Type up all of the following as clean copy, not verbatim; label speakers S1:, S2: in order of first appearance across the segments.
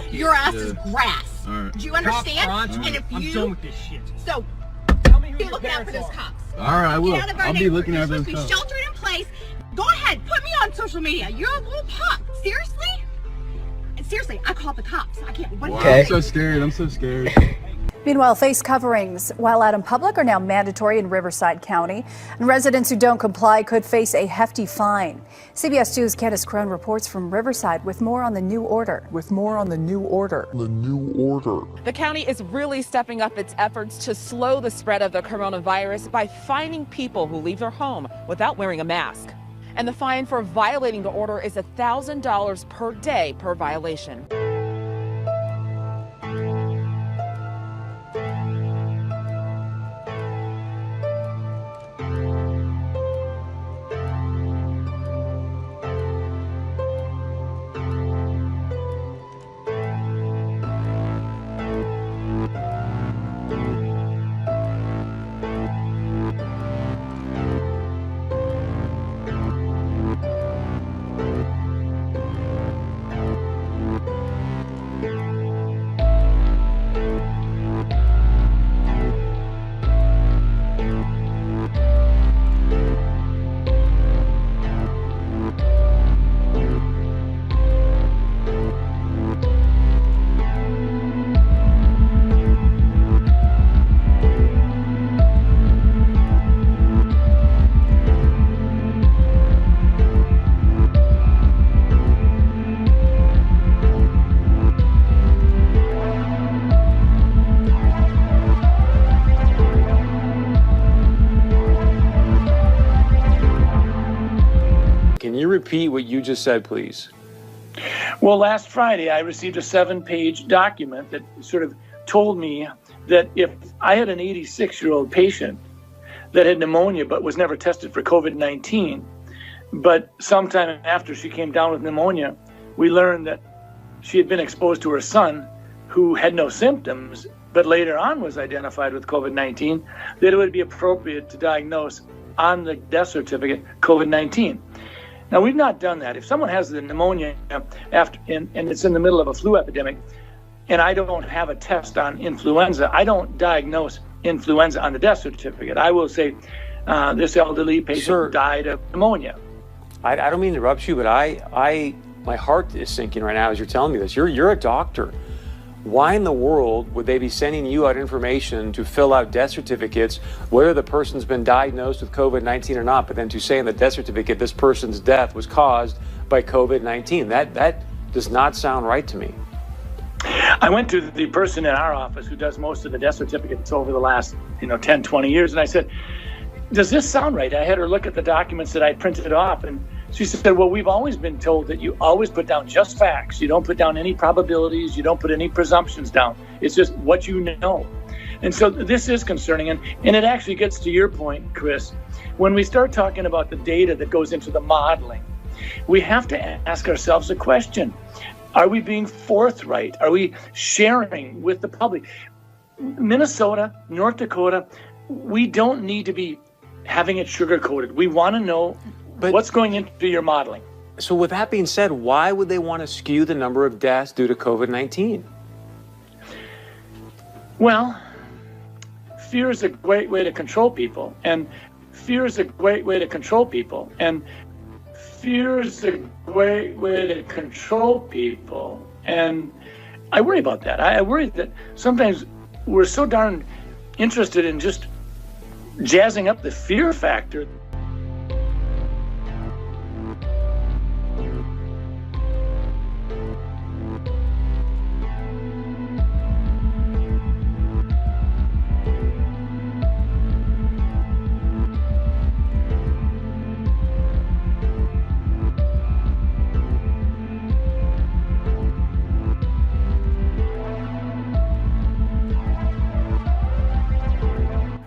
S1: Your ass is grass.
S2: Right.
S1: Do you understand? And if
S3: I'm
S1: you
S3: done with this shit.
S1: so
S3: Tell me who
S1: be
S3: your
S1: looking out for
S3: parents
S1: those
S3: are.
S1: cops.
S2: All right, I will.
S1: Get out of our
S2: I'll be
S1: neighborhood.
S2: looking at
S1: You're
S2: those
S1: supposed to be
S2: cops.
S1: sheltered in place. Go ahead, put me on social media. You're a little pup. Seriously? Seriously, I called the cops. I can't. What
S2: Wow,
S1: do you
S2: I'm so
S1: think?
S2: scared. I'm so scared.
S4: Meanwhile, face coverings while out in public are now mandatory in Riverside County, and residents who don't comply could face a hefty fine. CBS 2's Candace Crone reports from Riverside with more on the new order.
S5: The county is really stepping up its efforts to slow the spread of the coronavirus by fining people who leave their home without wearing a mask. And the fine for violating the order is $1,000 per day per violation.
S6: Can you repeat what you just said, please?
S7: Well, last Friday, I received a 7-page document that sort of told me that if I had an 86-year-old patient that had pneumonia but was never tested for COVID-19, but sometime after she came down with pneumonia, we learned that she had been exposed to her son who had no symptoms, but later on was identified with COVID-19, that it would be appropriate to diagnose on the death certificate COVID-19. Now, we've not done that. If someone has the pneumonia after and it's in the middle of a flu epidemic, and I don't have a test on influenza, I don't diagnose influenza on the death certificate. I will say this elderly patient died of pneumonia.
S6: I don't mean to interrupt you, but my heart is sinking right now as you're telling me this. You're a doctor. Why in the world would they be sending you out information to fill out death certificates, whether the person's been diagnosed with COVID-19 or not, but then to say in the death certificate this person's death was caused by COVID-19? That does not sound right to me.
S7: I went to the person in our office who does most of the death certificates over the last 10, 20 years, and I said, does this sound right? I had her look at the documents that I printed off, and she said, well, we've always been told that you always put down just facts. You don't put down any probabilities. You don't put any presumptions down. It's just what you know. And so this is concerning. And it actually gets to your point, Chris. When we start talking about the data that goes into the modeling, we have to ask ourselves a question. Are we being forthright? Are we sharing with the public? Minnesota, North Dakota, we don't need to be having it sugar-coated. We want to know what's going into your modeling.
S6: So with that being said, why would they want to skew the number of deaths due to COVID-19?
S7: Well, fear is a great way to control people. And fear is a great way to control people. And fear is a great way to control people. And I worry about that. I worry that sometimes we're so darn interested in just jazzing up the fear factor.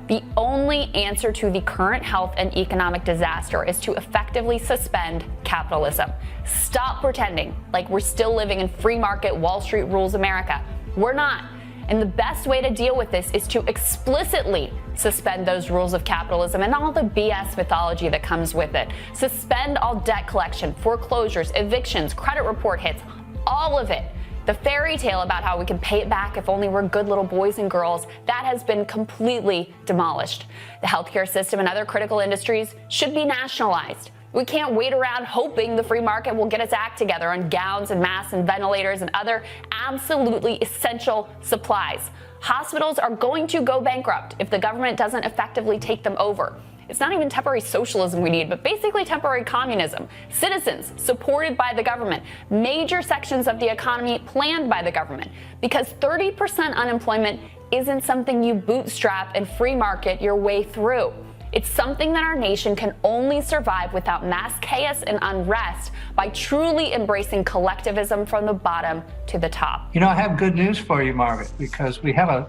S8: The only answer to the current health and economic disaster is to effectively suspend capitalism. Stop pretending like we're still living in free market, Wall Street rules America. We're not. And the best way to deal with this is to explicitly suspend those rules of capitalism and all the BS mythology that comes with it. Suspend all debt collection, foreclosures, evictions, credit report hits, all of it. The fairy tale about how we can pay it back if only we're good little boys and girls, that has been completely demolished. The healthcare system and other critical industries should be nationalized. We can't wait around hoping the free market will get its act together on gowns and masks and ventilators and other absolutely essential supplies. Hospitals are going to go bankrupt if the government doesn't effectively take them over. It's not even temporary socialism we need, but basically temporary communism. Citizens supported by the government. Major sections of the economy planned by the government. Because 30% unemployment isn't something you bootstrap and free market your way through. It's something that our nation can only survive without mass chaos and unrest by truly embracing collectivism from the bottom to the top.
S2: You know, I have good news for you, Margaret, because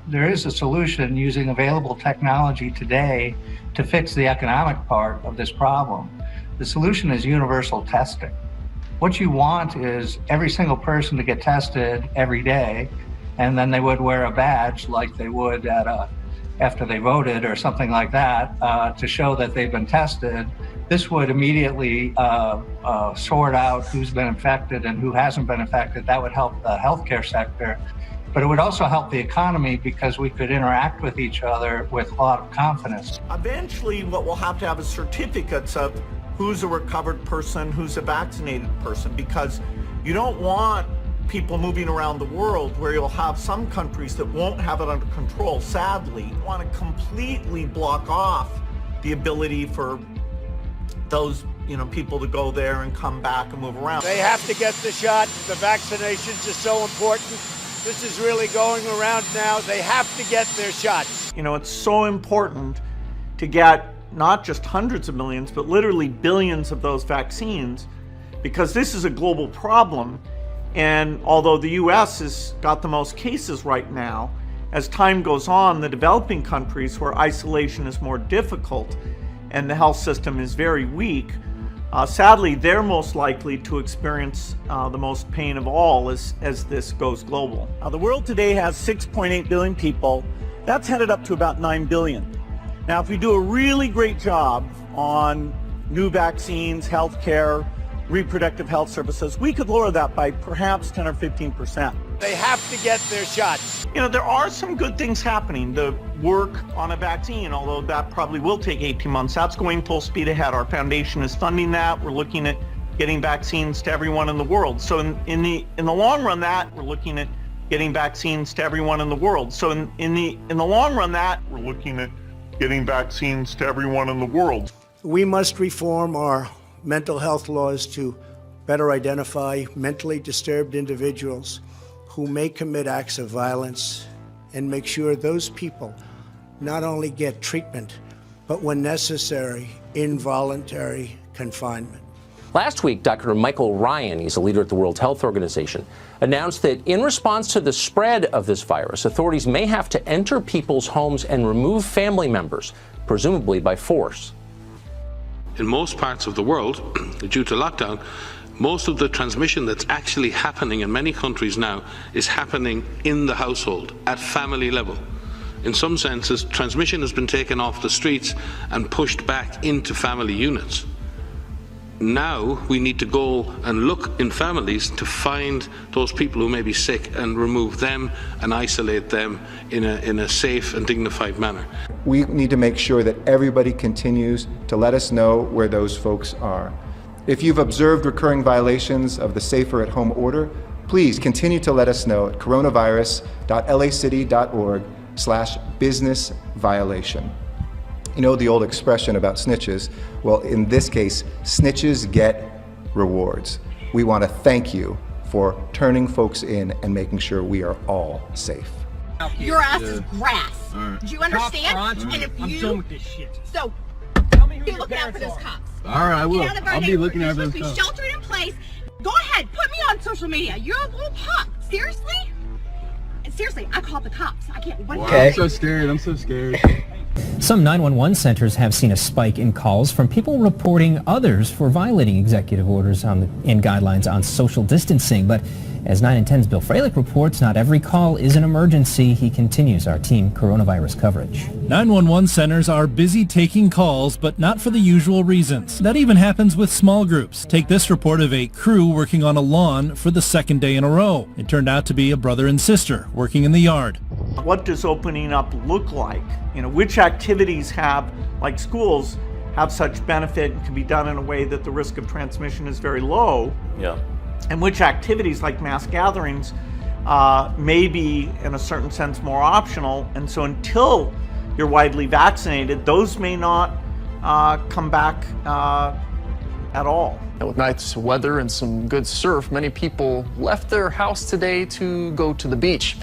S2: there is a solution using available technology today to fix the economic part of this problem. The solution is universal testing. What you want is every single person to get tested every day, and then they would wear a badge like they would after they voted or something like that to show that they've been tested. This would immediately sort out who's been infected and who hasn't been infected. That would help the healthcare sector, but it would also help the economy because we could interact with each other with a lot of confidence.
S3: Eventually, what we'll have to have is certificates of who's a recovered person, who's a vaccinated person, because you don't want people moving around the world where you'll have some countries that won't have it under control. Sadly, you want to completely block off the ability for those people to go there and come back and move around.
S9: They have to get the shot. The vaccinations are so important. This is really going around now. They have to get their shots.
S3: It's so important to get not just hundreds of millions, but literally billions of those vaccines, because this is a global problem. And although the US has got the most cases right now, as time goes on, the developing countries where isolation is more difficult and the health system is very weak, sadly, they're most likely to experience the most pain of all as this goes global. The world today has 6.8 billion people. That's headed up to about 9 billion. Now, if we do a really great job on new vaccines, healthcare, reproductive health services, we could lower that by perhaps 10 or 15%.
S9: They have to get their shots.
S3: There are some good things happening. The work on a vaccine, although that probably will take 18 months, that's going full speed ahead. Our foundation is funding that. We're looking at getting vaccines to everyone in the world. So in the long run, we're looking at getting vaccines to everyone in the world. So in the long run, we're looking at getting vaccines to everyone in the world.
S9: We must reform our mental health laws to better identify mentally disturbed individuals who may commit acts of violence and make sure those people not only get treatment, but when necessary, involuntary confinement.
S10: Last week, Dr. Michael Ryan, he's a leader at the World Health Organization, announced that in response to the spread of this virus, authorities may have to enter people's homes and remove family members, presumably by force.
S11: In most parts of the world, due to lockdown, most of the transmission that's actually happening in many countries now is happening in the household, at family level. In some senses, transmission has been taken off the streets and pushed back into family units. Now we need to go and look in families to find those people who may be sick and remove them and isolate them in a safe and dignified manner.
S12: We need to make sure that everybody continues to let us know where those folks are. If you've observed recurring violations of the Safer at Home order, please continue to let us know at coronavirus.lacity.org/business violation. You know the old expression about snitches? Well, in this case, snitches get rewards. We want to thank you for turning folks in and making sure we are all safe.
S1: Your ass is grass. Right. Do you understand? And if
S13: I'm done with this shit.
S1: So, be looking out for those cops.
S13: All right, I will. I'll be looking out for those cops.
S1: Sheltered in place. Go ahead, put me on social media. You're a little pup. Seriously? Seriously, I called the cops. I can't. What?
S13: Okay. I'm so scared. I'm so scared.
S14: Some 911 centers have seen a spike in calls from people reporting others for violating executive orders and guidelines on social distancing. But As 9 and 10's Bill Freilich reports, not every call is an emergency. He continues our team coronavirus coverage.
S15: 911 centers are busy taking calls, but not for the usual reasons. That even happens with small groups. Take this report of a crew working on a lawn for the second day in a row. It turned out to be a brother and sister working in the yard.
S3: What does opening up look like? Which activities have, like schools, have such benefit and can be done in a way that the risk of transmission is very low?
S6: Yeah.
S3: And which activities, like mass gatherings, may be, in a certain sense, more optional. And so until you're widely vaccinated, those may not come back at all.
S16: With nice weather and some good surf, many people left their house today to go to the beach.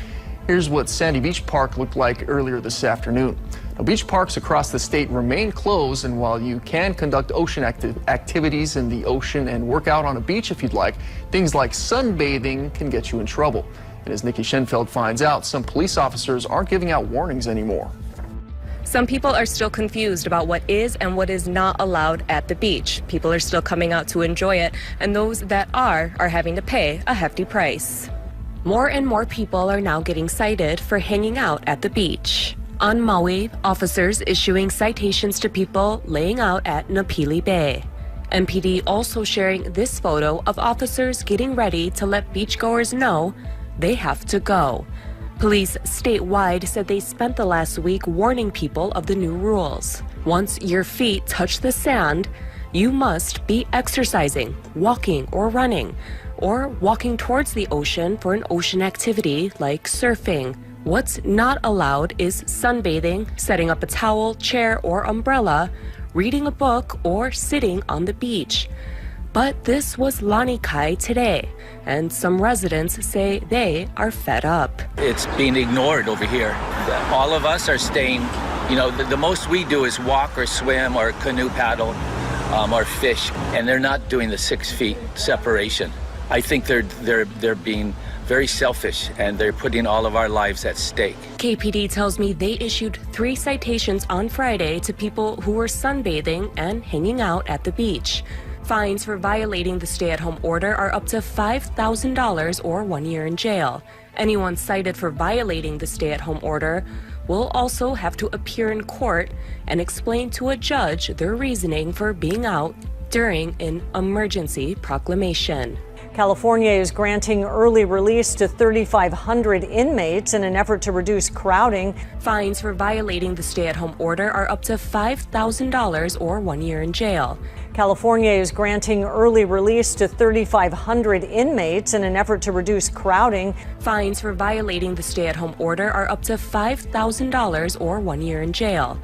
S16: Here's what Sandy Beach Park looked like earlier this afternoon. Now, beach parks across the state remain closed, and while you can conduct ocean activities in the ocean and work out on a beach if you'd like, things like sunbathing can get you in trouble. And as Nikki Schenfeld finds out, some police officers aren't giving out warnings anymore.
S17: Some people are still confused about what is and what is not allowed at the beach. People are still coming out to enjoy it, and those that are having to pay a hefty price. More and more people are now getting cited for hanging out at the beach. On Maui, officers issuing citations to people laying out at Napili Bay. MPD also sharing this photo of officers getting ready to let beachgoers know they have to go. Police statewide said they spent the last week warning people of the new rules. Once your feet touch the sand, you must be exercising, walking or running, or walking towards the ocean for an ocean activity like surfing. What's not allowed is sunbathing, setting up a towel, chair, or umbrella, reading a book, or sitting on the beach. But this was Lanikai today, and some residents say they are fed up.
S18: It's being ignored over here. All of us are staying, the most we do is walk or swim or canoe paddle or fish, and they're not doing the 6 feet separation. I think they're being very selfish, and they're putting all of our lives at stake.
S17: KPD tells me they issued 3 citations on Friday to people who were sunbathing and hanging out at the beach. Fines for violating the stay-at-home order are up to $5,000 or 1 year in jail. Anyone cited for violating the stay-at-home order will also have to appear in court and explain to a judge their reasoning for being out during an emergency proclamation.
S19: California is granting early release to 3,500 inmates in an effort to reduce crowding.
S17: Fines for violating the stay-at-home order are up to $5,000 or 1 year in jail.
S19: California is granting early release to 3,500 inmates in an effort to reduce crowding.
S17: Fines for violating the stay-at-home order are up to $5,000 or 1 year in jail.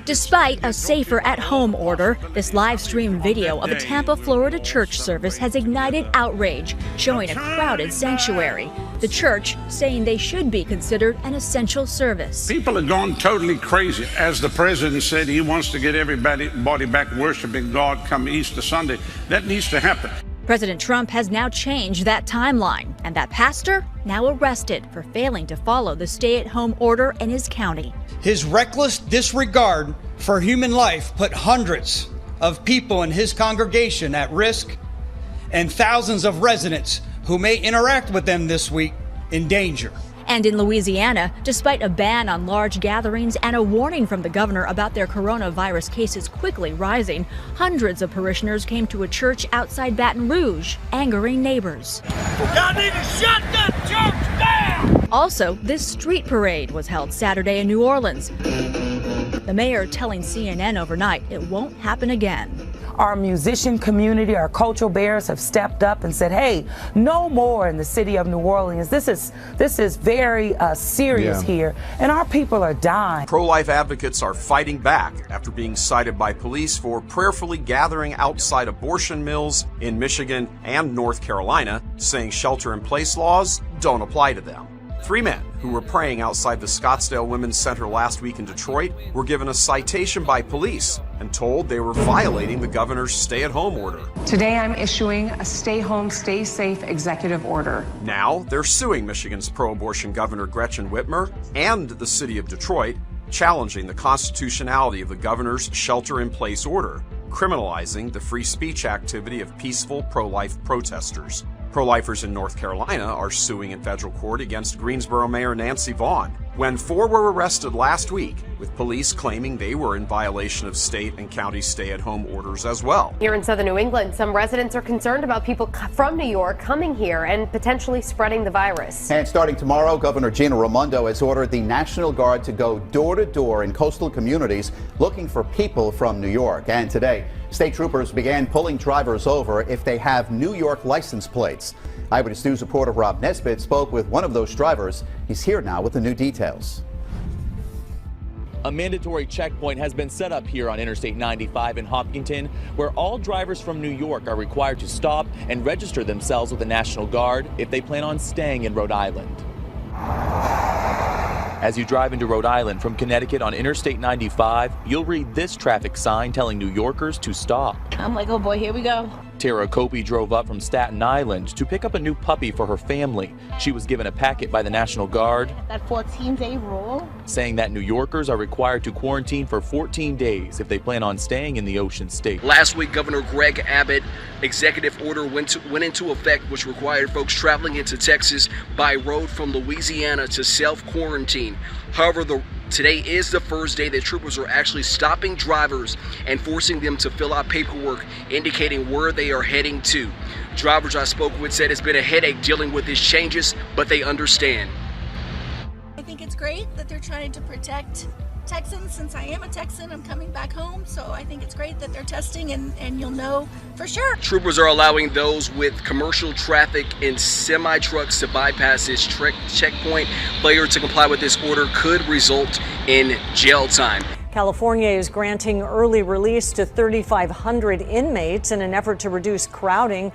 S20: Despite a safer at-home order, this live-stream video of a Tampa, Florida church service has ignited outrage, showing a crowded sanctuary. The church saying they should be considered an essential service.
S21: People are gone totally crazy. As the president said, he wants to get everybody back worshiping God come Easter Sunday. That needs to happen.
S20: President Trump has now changed that timeline, and that pastor now arrested for failing to follow the stay-at-home order in his county.
S22: His reckless disregard for human life put hundreds of people in his congregation at risk, and thousands of residents who may interact with them this week in danger.
S20: And in Louisiana, despite a ban on large gatherings and a warning from the governor about their coronavirus cases quickly rising, hundreds of parishioners came to a church outside Baton Rouge, angering neighbors.
S23: Y'all need to shut that church down!
S20: Also, this street parade was held Saturday in New Orleans. The mayor telling CNN overnight it won't happen again.
S24: Our musician community, our cultural bearers have stepped up and said, hey, no more in the city of New Orleans. This is very serious here, and our people are dying.
S25: Pro-life advocates are fighting back after being cited by police for prayerfully gathering outside abortion mills in Michigan and North Carolina, saying shelter-in-place laws don't apply to them. 3 men who were praying outside the Scottsdale Women's Center last week in Detroit were given a citation by police and told they were violating the governor's stay-at-home order.
S26: Today I'm issuing a stay home, stay safe executive order.
S25: Now they're suing Michigan's pro-abortion governor Gretchen Whitmer and the city of Detroit, challenging the constitutionality of the governor's shelter-in-place order, criminalizing the free speech activity of peaceful pro-life protesters. Pro-lifers in North Carolina are suing in federal court against Greensboro Mayor Nancy Vaughn when 4 were arrested last week, with police claiming they were in violation of state and county stay-at-home orders as well.
S2: Here in southern New England, some residents are concerned about people from New York coming here and potentially spreading the virus.
S4: And starting tomorrow, Governor Gina Raimondo has ordered the National Guard to go door-to-door in coastal communities looking for people from New York. And today, state troopers began pulling drivers over if they have New York license plates. Eyewitness News reporter Rob Nesbitt spoke with one of those drivers. He's here now with the new details.
S5: A mandatory checkpoint has been set up here on Interstate 95 in Hopkinton, where all drivers from New York are required to stop and register themselves with the National Guard if they plan on staying in Rhode Island. As you drive into Rhode Island from Connecticut on Interstate 95, you'll read this traffic sign telling New Yorkers to stop.
S7: I'm like, oh boy, here we go.
S5: Tara Copey drove up from Staten Island to pick up a new puppy for her family. She was given a packet by the National Guard
S7: That 14-day rule.
S5: saying that New Yorkers are required to quarantine for 14 days if they plan on staying in the Ocean State.
S8: Last week, Governor Greg Abbott executive order went into effect, which required folks traveling into Texas by road from Louisiana to self-quarantine. However, today is the first day that troopers are actually stopping drivers and forcing them to fill out paperwork indicating where they are heading to. Drivers I spoke with said it's been a headache dealing with these changes, but they understand.
S7: I think it's great that they're trying to protect Texans. Since I am a Texan, I'm coming back home, so I think it's great that they're testing and you'll know for sure.
S8: Troopers are allowing those with commercial traffic in semi-trucks to bypass this checkpoint. Failure to comply with this order could result in jail time.
S19: California is granting early release to 3,500 inmates in an effort to reduce crowding.